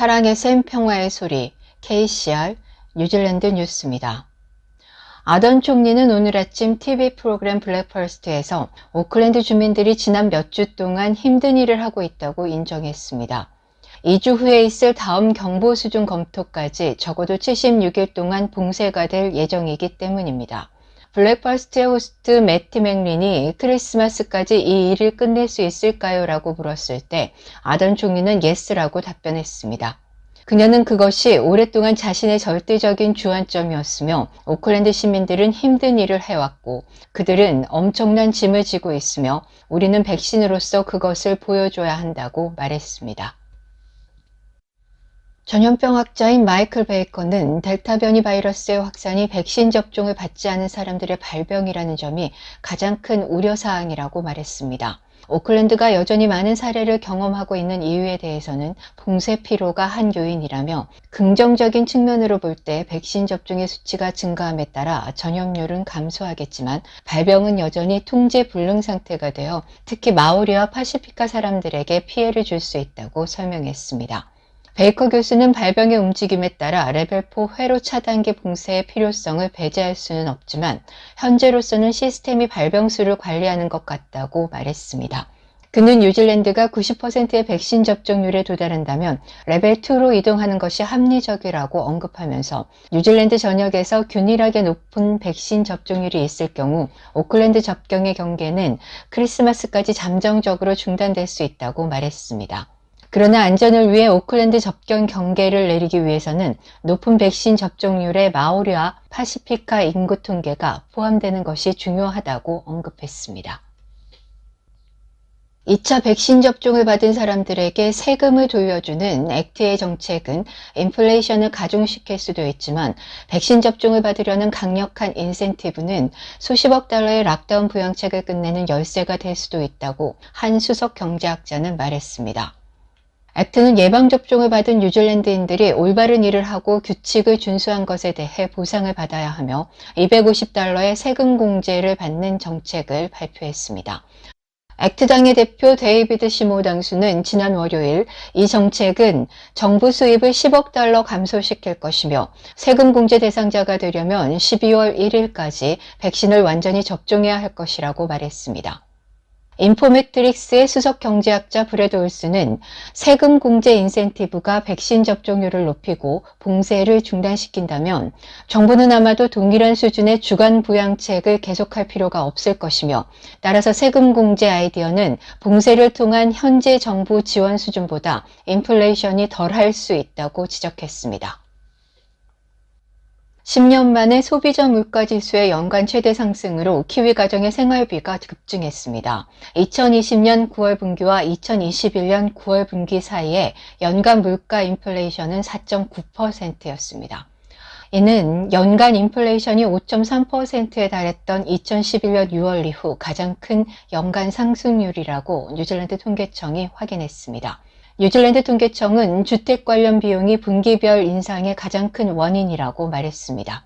사랑의 샘 평화의 소리 KCR 뉴질랜드 뉴스입니다. 아던 총리는 오늘 아침 TV 프로그램 블랙퍼스트에서 오클랜드 주민들이 지난 몇 주 동안 힘든 일을 하고 있다고 인정했습니다. 2주 후에 있을 다음 경보 수준 검토까지 적어도 76일 동안 봉쇄가 될 예정이기 때문입니다. 블랙퍼스트의 호스트 매티 맥린이 크리스마스까지 이 일을 끝낼 수 있을까요? 라고 물었을 때 아던 총리는 예스라고 답변했습니다. 그녀는 그것이 오랫동안 자신의 절대적인 주안점이었으며 오클랜드 시민들은 힘든 일을 해왔고 그들은 엄청난 짐을 지고 있으며 우리는 백신으로서 그것을 보여줘야 한다고 말했습니다. 전염병학자인 마이클 베이커는 델타 변이 바이러스의 확산이 백신 접종을 받지 않은 사람들의 발병이라는 점이 가장 큰 우려사항이라고 말했습니다. 오클랜드가 여전히 많은 사례를 경험하고 있는 이유에 대해서는 봉쇄 피로가 한 요인이라며 긍정적인 측면으로 볼 때 백신 접종의 수치가 증가함에 따라 전염률은 감소하겠지만 발병은 여전히 통제 불능 상태가 되어 특히 마오리와 파시피카 사람들에게 피해를 줄 수 있다고 설명했습니다. 베이커 교수는 발병의 움직임에 따라 레벨 4 회로 차단기 봉쇄의 필요성을 배제할 수는 없지만 현재로서는 시스템이 발병 수를 관리하는 것 같다고 말했습니다. 그는 뉴질랜드가 90%의 백신 접종률에 도달한다면 레벨 2로 이동하는 것이 합리적이라고 언급하면서 뉴질랜드 전역에서 균일하게 높은 백신 접종률이 있을 경우 오클랜드 접경의 경계는 크리스마스까지 잠정적으로 중단될 수 있다고 말했습니다. 그러나 안전을 위해 오클랜드 접경 경계를 내리기 위해서는 높은 백신 접종률의 마오리와 파시피카 인구 통계가 포함되는 것이 중요하다고 언급했습니다. 2차 백신 접종을 받은 사람들에게 세금을 돌려주는 액트의 정책은 인플레이션을 가중시킬 수도 있지만 백신 접종을 받으려는 강력한 인센티브는 수십억 달러의 락다운 부양책을 끝내는 열쇠가 될 수도 있다고 한 수석 경제학자는 말했습니다. 액트는 예방접종을 받은 뉴질랜드인들이 올바른 일을 하고 규칙을 준수한 것에 대해 보상을 받아야 하며 250달러의 세금 공제를 받는 정책을 발표했습니다. 액트당의 대표 데이비드 시모 당수는 지난 월요일 이 정책은 정부 수입을 10억 달러 감소시킬 것이며 세금 공제 대상자가 되려면 12월 1일까지 백신을 완전히 접종해야 할 것이라고 말했습니다. 인포매트릭스의 수석 경제학자 브래드 올스는 세금 공제 인센티브가 백신 접종률을 높이고 봉쇄를 중단시킨다면 정부는 아마도 동일한 수준의 주간 부양책을 계속할 필요가 없을 것이며 따라서 세금 공제 아이디어는 봉쇄를 통한 현재 정부 지원 수준보다 인플레이션이 덜할 수 있다고 지적했습니다. 10년 만에 소비자 물가지수의 연간 최대 상승으로 키위 가정의 생활비가 급증했습니다. 2020년 9월 분기와 2021년 9월 분기 사이에 연간 물가 인플레이션은 4.9%였습니다. 이는 연간 인플레이션이 5.3%에 달했던 2011년 6월 이후 가장 큰 연간 상승률이라고 뉴질랜드 통계청이 확인했습니다. 뉴질랜드 통계청은 주택 관련 비용이 분기별 인상의 가장 큰 원인이라고 말했습니다.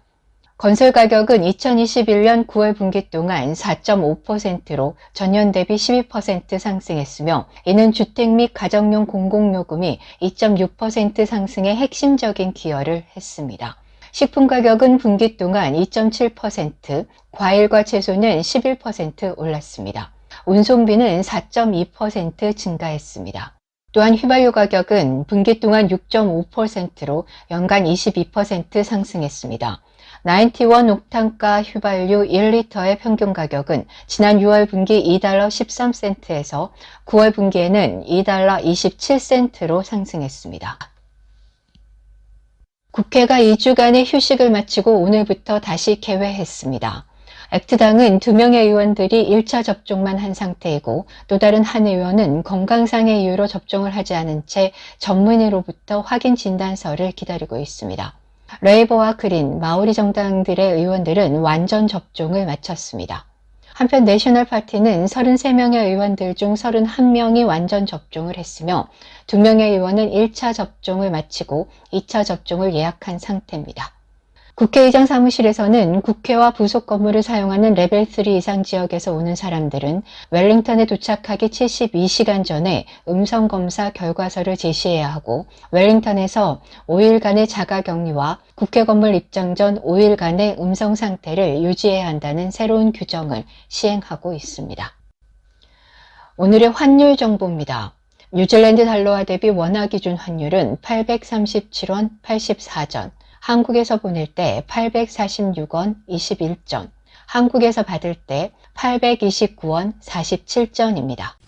건설 가격은 2021년 9월 분기 동안 4.5%로 전년 대비 12% 상승했으며 이는 주택 및 가정용 공공요금이 2.6% 상승에 핵심적인 기여를 했습니다. 식품 가격은 분기 동안 2.7%, 과일과 채소는 11% 올랐습니다. 운송비는 4.2% 증가했습니다. 또한 휘발유 가격은 분기 동안 6.5%로 연간 22% 상승했습니다. 91 옥탄가 휘발유 1리터의 평균 가격은 지난 6월 분기 2달러 13센트에서 9월 분기에는 2달러 27센트로 상승했습니다. 국회가 2주간의 휴식을 마치고 오늘부터 다시 개회했습니다. 액트당은 2명의 의원들이 1차 접종만 한 상태이고 또 다른 한 의원은 건강상의 이유로 접종을 하지 않은 채 전문의로부터 확인 진단서를 기다리고 있습니다. 레이버와 그린, 마오리 정당들의 의원들은 완전 접종을 마쳤습니다. 한편 내셔널 파티는 33명의 의원들 중 31명이 완전 접종을 했으며 2명의 의원은 1차 접종을 마치고 2차 접종을 예약한 상태입니다. 국회의장 사무실에서는 국회와 부속 건물을 사용하는 레벨 3 이상 지역에서 오는 사람들은 웰링턴에 도착하기 72시간 전에 음성검사 결과서를 제시해야 하고, 웰링턴에서 5일간의 자가격리와 국회 건물 입장 전 5일간의 음성 상태를 유지해야 한다는 새로운 규정을 시행하고 있습니다. 오늘의 환율 정보입니다. 뉴질랜드 달러화 대비 원화 기준 환율은 837원 84전, 한국에서 보낼 때 846원 21전, 한국에서 받을 때 829원 47전입니다.